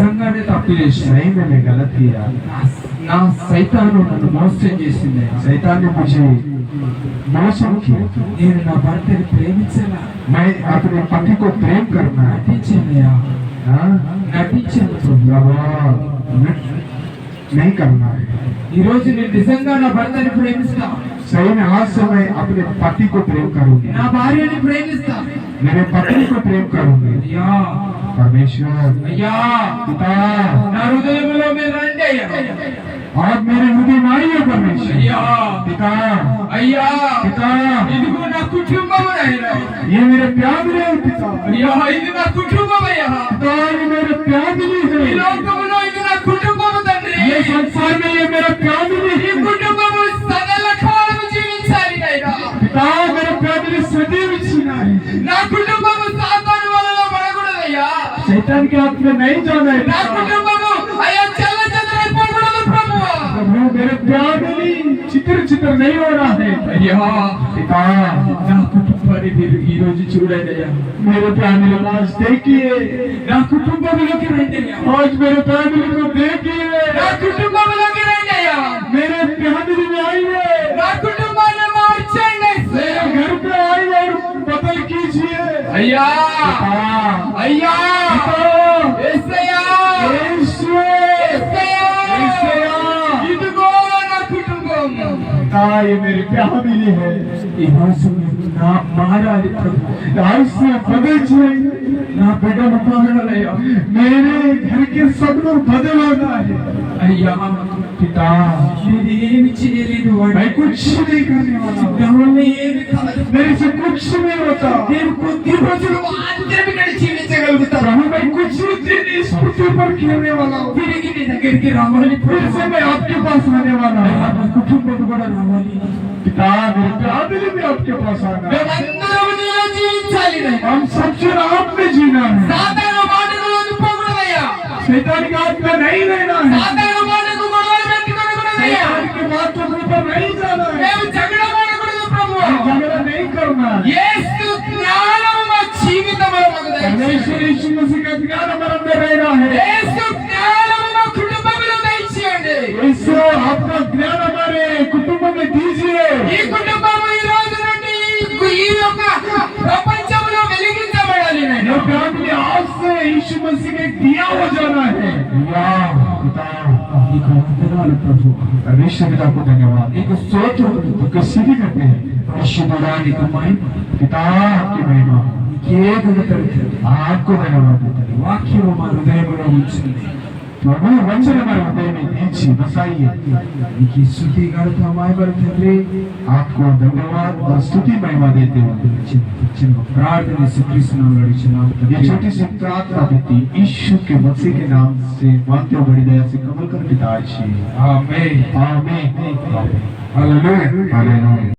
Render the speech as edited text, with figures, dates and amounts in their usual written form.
నిజంగానే తప్పు చేసిన, सही में मैं गलत किया। నా సైతాను నన్ను మోసం చేసింది, शैतान ने मुझे मौसम किया। నేను నా భర్తని ప్రేమించలా, मैं अपने पति को प्रेम करना है। నటించలేయా, हाँ? నటించాను. नहीं करना है। ఈ రోజు నేను నిజంగా నా భర్తని ప్రేమిస్తా, सही में आज से मैं अपने पति को प्रेम करूंगी, నా భార్యని ప్రేమిస్తా. मेरे पत्नी को प्रेम करूंगी। అయ్యా, परमेश्वर అయ్యా, पिता నా హృదయంలో మీరు రండి అయ్యా. आप मेरे हृदय में आइए परमेश्वर। అయ్యా, पिता అయ్యా, पिता ఇదిగో నా కుటుంబం నాయనా. ये मेरे प्यारे है पिता। అయ్యా, ఇది నా కుటుంబం అయ్యా. पिता ये मेरे प्यारे ఈ है। లోకములో ఇది నా కుటుంబం తండ్రి. ये संसार में ये मेरा प्यारे ఈ है। కుటుంబము సకల కాలము జీవించాలి నాయనా. पिता मेरे प्यारे सदैव जीना है। నా కుటుంబము సాతాను వలలో పడకూడదయ్యా. शैतान के हाथ में नहीं जाना है। నా కుటుంబము అయ్యా చెల్ల చెదరైపోకూడదు ప్రభువా. प्रभु मेरे प्यारे चित्र चित्र नहीं हो रहा है। అయ్యా, पिता నా కుటుంబాన్ని మీరు ఈ రోజు చూడండి అయ్యా. मेरे प्यारे आज देखिए। నా కుటుంబంలోకి రండి అయ్యా. आज मेरे प्यारे को देखिए। నా కుటుంబంలోకి రండి అయ్యా. मेरे प्यारे में आइए। నా కుటుంబాన్ని మార్చండి. मेरे घर पे आइए और बदल कीजिए। అయ్యా, हाँ। అయ్యా, पिता యేసయ్యా, యేసు యేసయ్యా, యేసయ్యా। ఇదిగో నా కుటుంబం. पिता ये मेरे प्यारे है। ఈ రోజు నా మారాలి ప్రభు. आज से बदल जाएंगे। నా బిడ్డను మారాలయ్యా. मेरे घर के सब लोग बदलना है। అయ్యా, पिता ఇది ఏమి చేయలేదు వాడు. मैं कुछ नहीं करने वाला हूँ। నా వల్ల ఏమి కాదు. मेरे से कुछ नहीं होता। నేను కొద్ది రోజులు మాత్రమే ఇక్కడ జీవించగలుగుతాను. प्रभु मैं कुछ दिन इस पृथ्वी पर खेलने वाला हूँ। తిరిగి నీ దగ్గరికి రావాలి फिर ప్రభు. से मैं आपके पास आने वाला అయ్యా, हूँ। నా కుటుంబం కూడా రావాలి. पिता मेरे प्यारे भी आपके पास आना है। మేమందరం నీలో జీవించాలి నాయనా. हम सबसे आप में जीना है। సాతాను మాటలకు పోకూడదయ్యా. शैतान के हाथ में नहीं रहना है। సాతాను మాటకు గొడవలు పెట్టుకోకూడదయ్యా. शैतान के बातों के ऊपर नहीं जाना है। మేము झगड़ा మాడకూడదు ప్రభు. झगड़ा नहीं करना है। యేసు జ్ఞానము మా జీవితంలో మాకు దయచేయండి. परमेश्वर यीशु मसीह का ज्ञान हमारे अंदर रहना है। యేసు జ్ఞానము మా కుటుంబంలో దయచేయండి. यीशु आपका ज्ञान हमारे कुटुंब में दीजिए। ఈ కుటుంబము ఈ రోజు నుండి ఈ యొక్క ప్రపంచంలో వెలిగించబడాలి నాయనా. ये फैमिली आज से यीशु मसीह के दिया हो जाना है। पिता నీకు వందనాలు ప్రభు. परमेश्वर पिता को धन्यवाद। నీకు స్తోత్రం. तो सीधी करते हैं పరిశుద్ధుడా నీకు మహిమ. पिता की महिमा నీకే ఘనత తెలుసు. आपको धन्यवाद देते हैं। వాక్యము మా హృదయంలో ఉంచింది. प्रभु वचन हमारे हृदय में दीजिए, बसाइए। నీకు ఈ స్తుతి ఘనత మహిమలు తండ్రి. आपको धन्यवाद और स्तुति महिमा देते हैं। చిన్న ప్రార్థన యేసుక్రీస్తు నామములో అడుగుచున్నాము ये తండ్రి. छोटी सी प्रार्थना देती यीशु के मसीह के नाम से मानते हो, बड़ी दया से कबूल कर पिता। ఆమేన్. आमीन। హల్లెలూయా. हालेलुया।